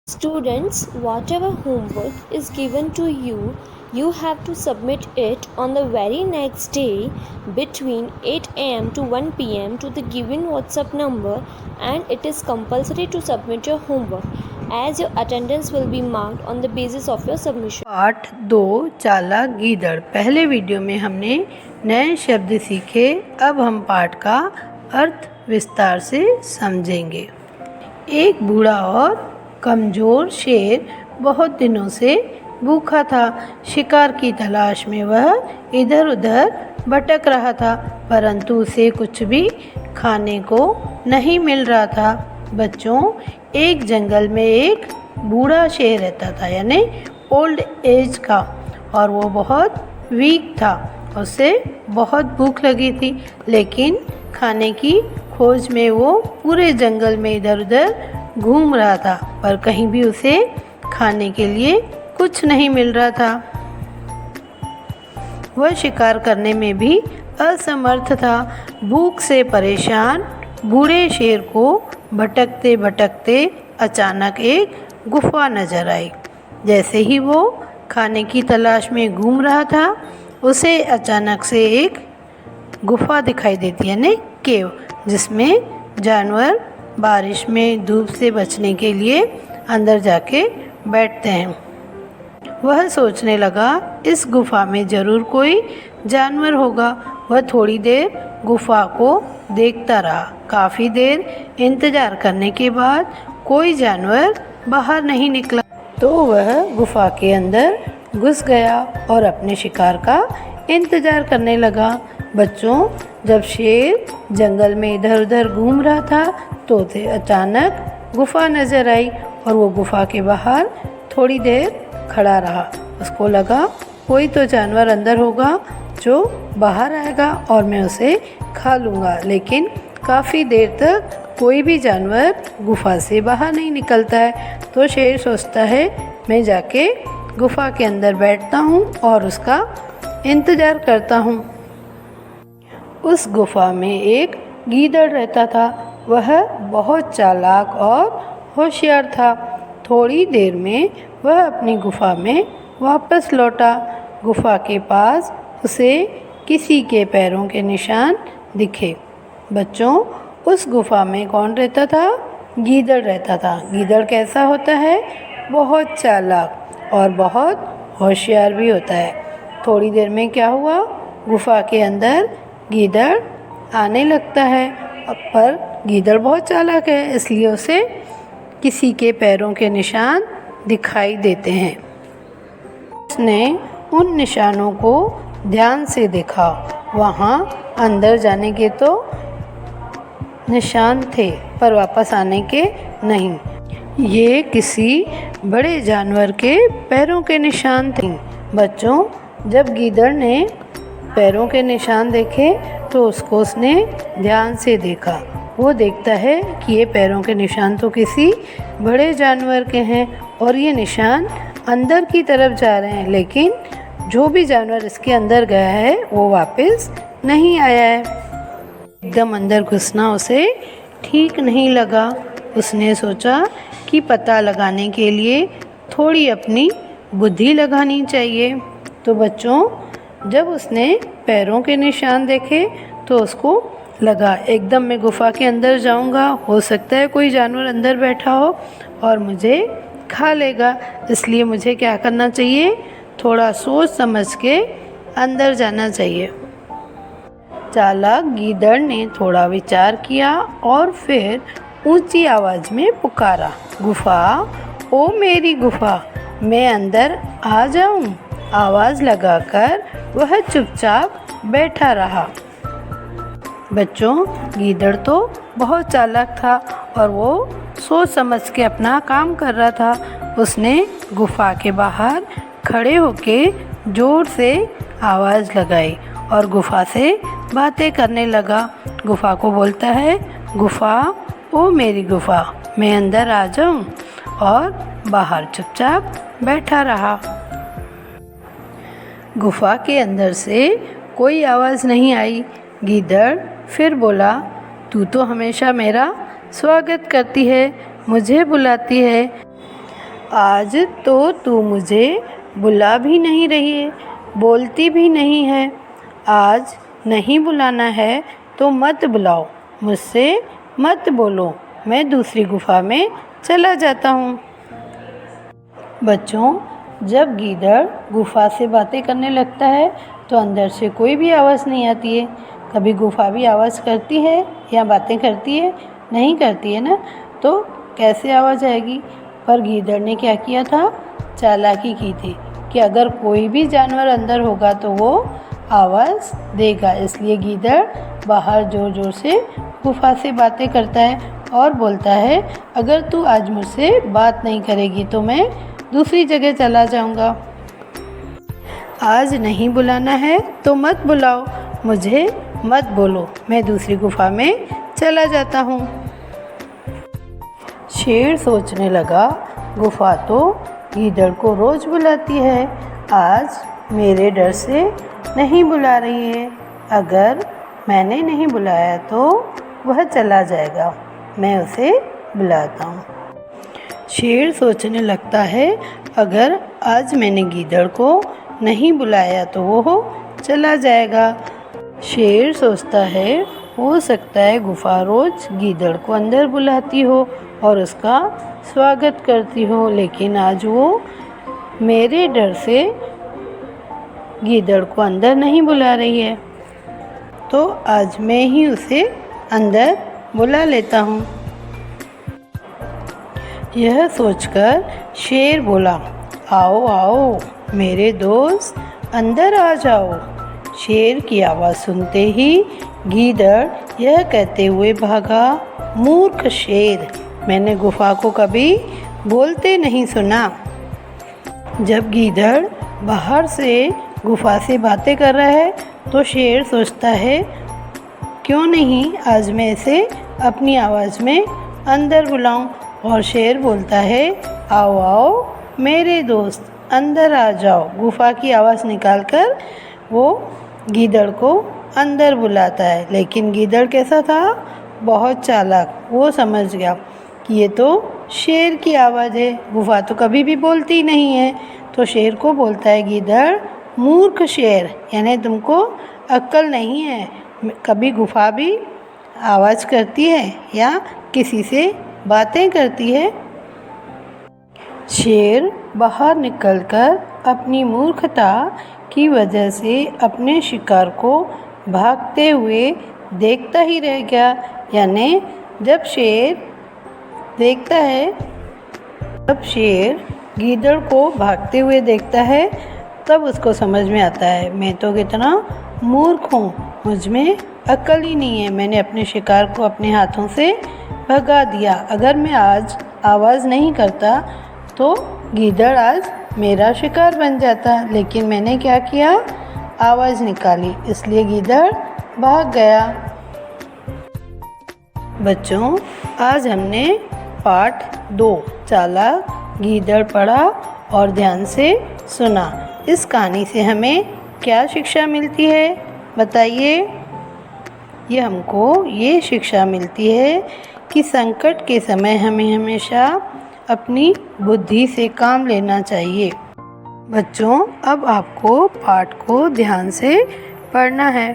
Students, whatever homework is given to you, you have to submit it on the very next day between 8 am to 1 pm to the given WhatsApp number, and it is compulsory to submit your homework as your attendance will be marked on the basis of your submission. पाठ 2 चालाक गीदड़। पहले video में हमने नए शब्द सीखे, अब हम पाठ का अर्थ विस्तार से समझेंगे। एक बूढ़ा और कमज़ोर शेर बहुत दिनों से भूखा था। शिकार की तलाश में वह इधर उधर भटक रहा था, परंतु उसे कुछ भी खाने को नहीं मिल रहा था। बच्चों, एक जंगल में एक बूढ़ा शेर रहता था, यानी ओल्ड एज का, और वो बहुत वीक था। उसे बहुत भूख लगी थी, लेकिन खाने की खोज में वो पूरे जंगल में इधर उधर घूम रहा था, पर कहीं भी उसे खाने के लिए कुछ नहीं मिल रहा था। वह शिकार करने में भी असमर्थ था। भूख से परेशान बूढ़े शेर को भटकते भटकते अचानक एक गुफा नजर आई। जैसे ही वो खाने की तलाश में घूम रहा था, उसे अचानक से एक गुफा दिखाई देती है, यानी केव, जिसमें जानवर बारिश में धूप से बचने के लिए अंदर जाके बैठते हैं। वह सोचने लगा, इस गुफा में ज़रूर कोई जानवर होगा। वह थोड़ी देर गुफा को देखता रहा। काफ़ी देर इंतज़ार करने के बाद कोई जानवर बाहर नहीं निकला, तो वह गुफा के अंदर घुस गया और अपने शिकार का इंतज़ार करने लगा। बच्चों, जब शेर जंगल में इधर उधर घूम रहा था, तो उसे अचानक गुफा नज़र आई और वो गुफा के बाहर थोड़ी देर खड़ा रहा। उसको लगा कोई तो जानवर अंदर होगा जो बाहर आएगा और मैं उसे खा लूँगा, लेकिन काफ़ी देर तक कोई भी जानवर गुफा से बाहर नहीं निकलता है। तो शेर सोचता है, मैं जाके गुफा के अंदर बैठता हूँ और उसका इंतज़ार करता हूँ। उस गुफा में एक गीदड़ रहता था। वह बहुत चालाक और होशियार था। थोड़ी देर में वह अपनी गुफा में वापस लौटा। गुफा के पास उसे किसी के पैरों के निशान दिखे। बच्चों, उस गुफा में कौन रहता था? गीदड़ रहता था। गीदड़ कैसा होता है? बहुत चालाक और बहुत होशियार भी होता है। थोड़ी देर में क्या हुआ? गुफा के अंदर गीदड़ आने लगता है, पर गीदड़ बहुत चालाक है, इसलिए उसे किसी के पैरों के निशान दिखाई देते हैं। उसने उन निशानों को ध्यान से देखा। वहाँ अंदर जाने के तो निशान थे, पर वापस आने के नहीं। ये किसी बड़े जानवर के पैरों के निशान थे। बच्चों, जब गीदड़ ने पैरों के निशान देखे, तो उसने ध्यान से देखा। वो देखता है कि ये पैरों के निशान तो किसी बड़े जानवर के हैं और ये निशान अंदर की तरफ जा रहे हैं, लेकिन जो भी जानवर इसके अंदर गया है वो वापस नहीं आया है। एकदम अंदर घुसना उसे ठीक नहीं लगा। उसने सोचा कि पता लगाने के लिए थोड़ी अपनी बुद्धि लगानी चाहिए। तो बच्चों, जब उसने पैरों के निशान देखे, तो उसको लगा, एकदम मैं गुफा के अंदर जाऊंगा, हो सकता है कोई जानवर अंदर बैठा हो और मुझे खा लेगा, इसलिए मुझे क्या करना चाहिए? थोड़ा सोच समझ के अंदर जाना चाहिए। चालाक गीदड़ ने थोड़ा विचार किया और फिर ऊंची आवाज़ में पुकारा, गुफा, ओ मेरी गुफा, मैं अंदर आ जाऊं? आवाज़ लगाकर वह चुपचाप बैठा रहा। बच्चों, गीदड़ तो बहुत चालाक था और वो सोच समझ के अपना काम कर रहा था। उसने गुफा के बाहर खड़े होके ज़ोर से आवाज़ लगाई और गुफा से बातें करने लगा। गुफा को बोलता है, गुफा, ओ मेरी गुफा, मैं अंदर आ जाऊं? और बाहर चुपचाप बैठा रहा। गुफा के अंदर से कोई आवाज़ नहीं आई। गीदड़ फिर बोला, तू तो हमेशा मेरा स्वागत करती है, मुझे बुलाती है, आज तो तू मुझे बुला भी नहीं रही है, बोलती भी नहीं है। आज नहीं बुलाना है तो मत बुलाओ, मुझसे मत बोलो, मैं दूसरी गुफ़ा में चला जाता हूँ। बच्चों, जब गीदड़ गुफ़ा से बातें करने लगता है तो अंदर से कोई भी आवाज़ नहीं आती है। कभी गुफ़ा भी आवाज़ करती है या बातें करती है? नहीं करती है ना, तो कैसे आवाज़ आएगी? पर गीदड़ ने क्या किया था? चालाकी की थी कि अगर कोई भी जानवर अंदर होगा तो वो आवाज़ देगा। इसलिए गीदड़ बाहर ज़ोर ज़ोर से गुफ़ा से बातें करता है और बोलता है, अगर तू आज मुझसे बात नहीं करेगी तो मैं दूसरी जगह चला जाऊंगा। आज नहीं बुलाना है तो मत बुलाओ, मुझे मत बोलो, मैं दूसरी गुफ़ा में चला जाता हूँ। शेर सोचने लगा, गुफ़ा तो गीदड़ को रोज़ बुलाती है, आज मेरे डर से नहीं बुला रही है। अगर मैंने नहीं बुलाया तो वह चला जाएगा, मैं उसे बुलाता हूँ। शेर सोचने लगता है, अगर आज मैंने गीदड़ को नहीं बुलाया तो वो चला जाएगा। शेर सोचता है, हो सकता है गुफ़ा रोज़ गीदड़ को अंदर बुलाती हो और उसका स्वागत करती हो, लेकिन आज वो मेरे डर से गीदड़ को अंदर नहीं बुला रही है, तो आज मैं ही उसे अंदर बुला लेता हूँ। यह सोचकर शेर बोला, आओ आओ मेरे दोस्त, अंदर आ जाओ। शेर की आवाज़ सुनते ही गीदड़ यह कहते हुए भागा, मूर्ख शेर, मैंने गुफ़ा को कभी बोलते नहीं सुना। जब गीदड़ बाहर से गुफ़ा से बातें कर रहा है तो शेर सोचता है, क्यों नहीं आज मैं इसे अपनी आवाज़ में अंदर बुलाऊं। और शेर बोलता है, आओ आओ मेरे दोस्त, अंदर आ जाओ। गुफ़ा की आवाज़ निकालकर वो गीदड़ को अंदर बुलाता है। लेकिन गीदड़ कैसा था? बहुत चालाक। वो समझ गया कि ये तो शेर की आवाज़ है, गुफ़ा तो कभी भी बोलती नहीं है। तो शेर को बोलता है गीदड़, मूर्ख शेर, यानी तुमको अक्ल नहीं है, कभी गुफ़ा भी आवाज़ करती है या किसी से बातें करती है। शेर बाहर निकलकर अपनी मूर्खता की वजह से अपने शिकार को भागते हुए देखता ही रह गया। यानी जब शेर देखता है, जब शेर गीदड़ को भागते हुए देखता है तब उसको समझ में आता है, मैं तो कितना मूर्ख हूँ, मुझ में अक्ल ही नहीं है, मैंने अपने शिकार को अपने हाथों से भगा दिया। अगर मैं आज आवाज़ नहीं करता तो गीदड़ आज मेरा शिकार बन जाता, लेकिन मैंने क्या किया? आवाज़ निकाली, इसलिए गीदड़ भाग गया। बच्चों, आज हमने पाठ 2 चालाक गीदड़ पढ़ा और ध्यान से सुना। इस कहानी से हमें क्या शिक्षा मिलती है बताइए? ये हमको ये शिक्षा मिलती है कि संकट के समय हमें हमेशा अपनी बुद्धि से काम लेना चाहिए। बच्चों, अब आपको पाठ को ध्यान से पढ़ना है।